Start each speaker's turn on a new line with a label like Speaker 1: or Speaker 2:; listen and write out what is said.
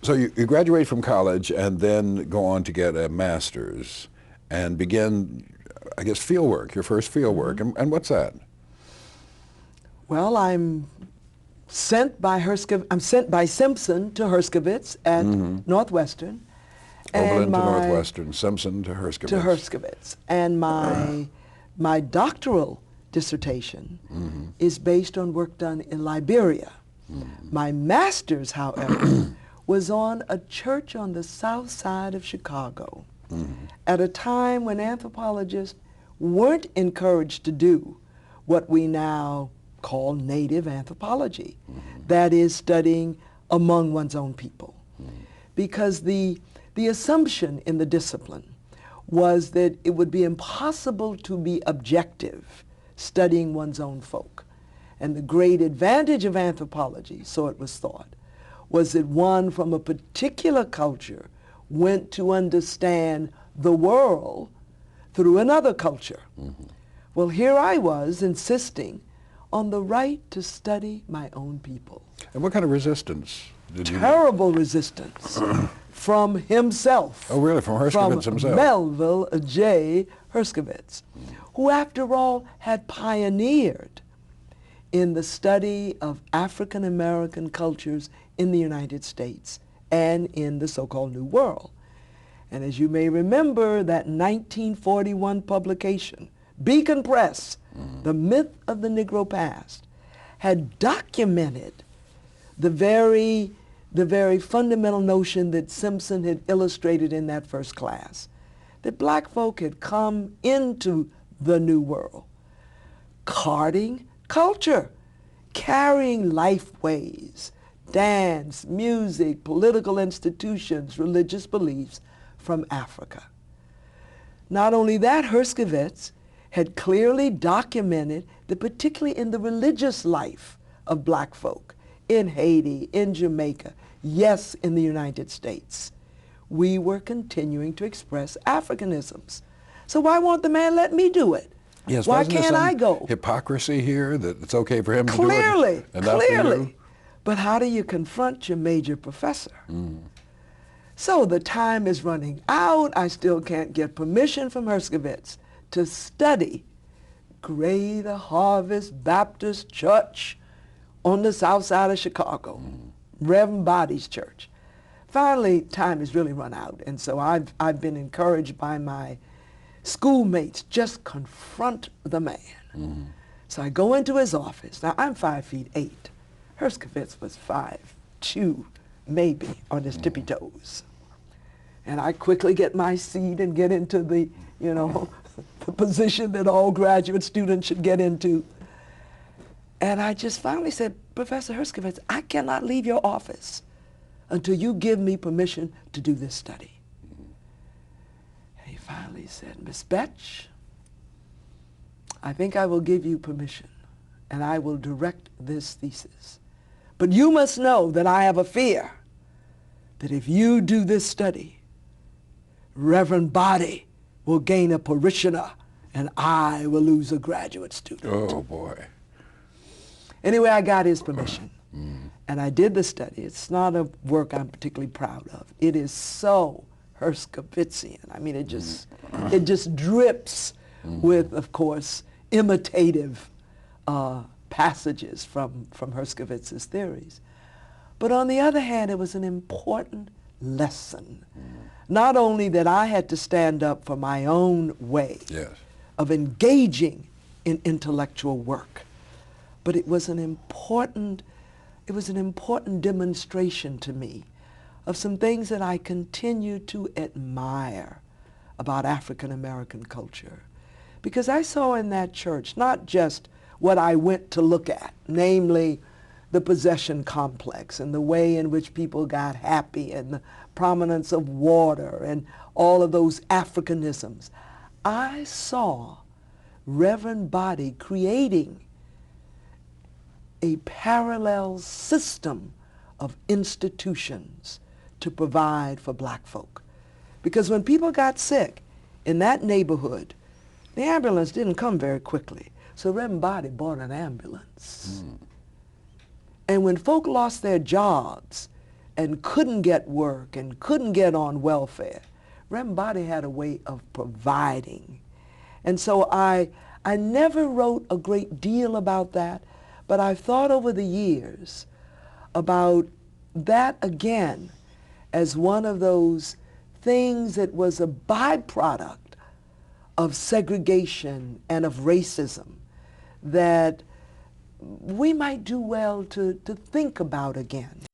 Speaker 1: So you graduate from college and then go on to get a master's and begin, I guess, field work, your first field work. And what's that?
Speaker 2: Well, I'm sent by Simpson to Herskovitz at Northwestern.
Speaker 1: Oberlin to Northwestern, Simpson to Herskovitz.
Speaker 2: And my doctoral dissertation is based on work done in Liberia. My master's, however, was on a church on the south side of Chicago at a time when anthropologists weren't encouraged to do what we now call native anthropology, that is, studying among one's own people. Because the assumption in the discipline was that it would be impossible to be objective studying one's own folk. And the great advantage of anthropology, so it was thought, was that one from a particular culture went to understand the world through another culture. Well, here I was insisting on the right to study my own people.
Speaker 1: And what kind of resistance did you
Speaker 2: Terrible resistance from himself.
Speaker 1: Oh, really? From Herskovitz himself?
Speaker 2: Melville J. Herskovitz, who, after all, had pioneered in the study of African American cultures in the United States and in the so-called New World. And as you may remember, that 1941 publication, Beacon Press, The Myth of the Negro Past, had documented the very fundamental notion that Simpson had illustrated in that first class, that black folk had come into the New World, carting culture, carrying lifeways, dance, music, political institutions, religious beliefs from Africa. Not only that, Herskovitz had clearly documented that particularly in the religious life of black folk in Haiti, in Jamaica, yes, in the United States, we were continuing to express Africanisms. So why won't the man let me do it?
Speaker 1: Yes,
Speaker 2: why
Speaker 1: wasn't there
Speaker 2: can't
Speaker 1: some
Speaker 2: I go?
Speaker 1: hypocrisy here that it's okay for him to do
Speaker 2: Clearly,
Speaker 1: it and not for you?
Speaker 2: But how do you confront your major professor? So the time is running out. I still can't get permission from Herskovitz to study Greater Harvest Baptist Church on the south side of Chicago, Reverend Body's church. Finally, time has really run out, and so I've been encouraged by my schoolmates, just confront the man. So I go into his office. Now, I'm 5'8". Herskovitz was 5'2", maybe, on his tippy toes. And I quickly get my seat and get into the, the position that all graduate students should get into. And I just finally said, Professor Herskovitz, I cannot leave your office until you give me permission to do this study. And he finally said, Miss Betch, I think I will give you permission, and I will direct this thesis. But you must know that I have a fear that if you do this study, Reverend Body will gain a parishioner, and I will lose a graduate student.
Speaker 1: Oh, boy.
Speaker 2: Anyway, I got his permission, and I did the study. It's not a work I'm particularly proud of. It is so Herskovitzian. I mean, it just drips with, of course, imitative passages from Herskovitz's theories. But on the other hand, it was an important lesson. Not only that I had to stand up for my own way of engaging in intellectual work, but it was an important demonstration to me of some things that I continue to admire about African American culture. Because I saw in that church not just what I went to look at, namely the possession complex and the way in which people got happy and the prominence of water and all of those Africanisms. I saw Reverend Body creating a parallel system of institutions to provide for black folk. Because when people got sick in that neighborhood, the ambulance didn't come very quickly. So Reverend Body bought an ambulance. And when folk lost their jobs and couldn't get work and couldn't get on welfare, Reverend Body had a way of providing. And so I never wrote a great deal about that, but I've thought over the years about that again as one of those things that was a byproduct of segregation and of racism that we might do well to think about again.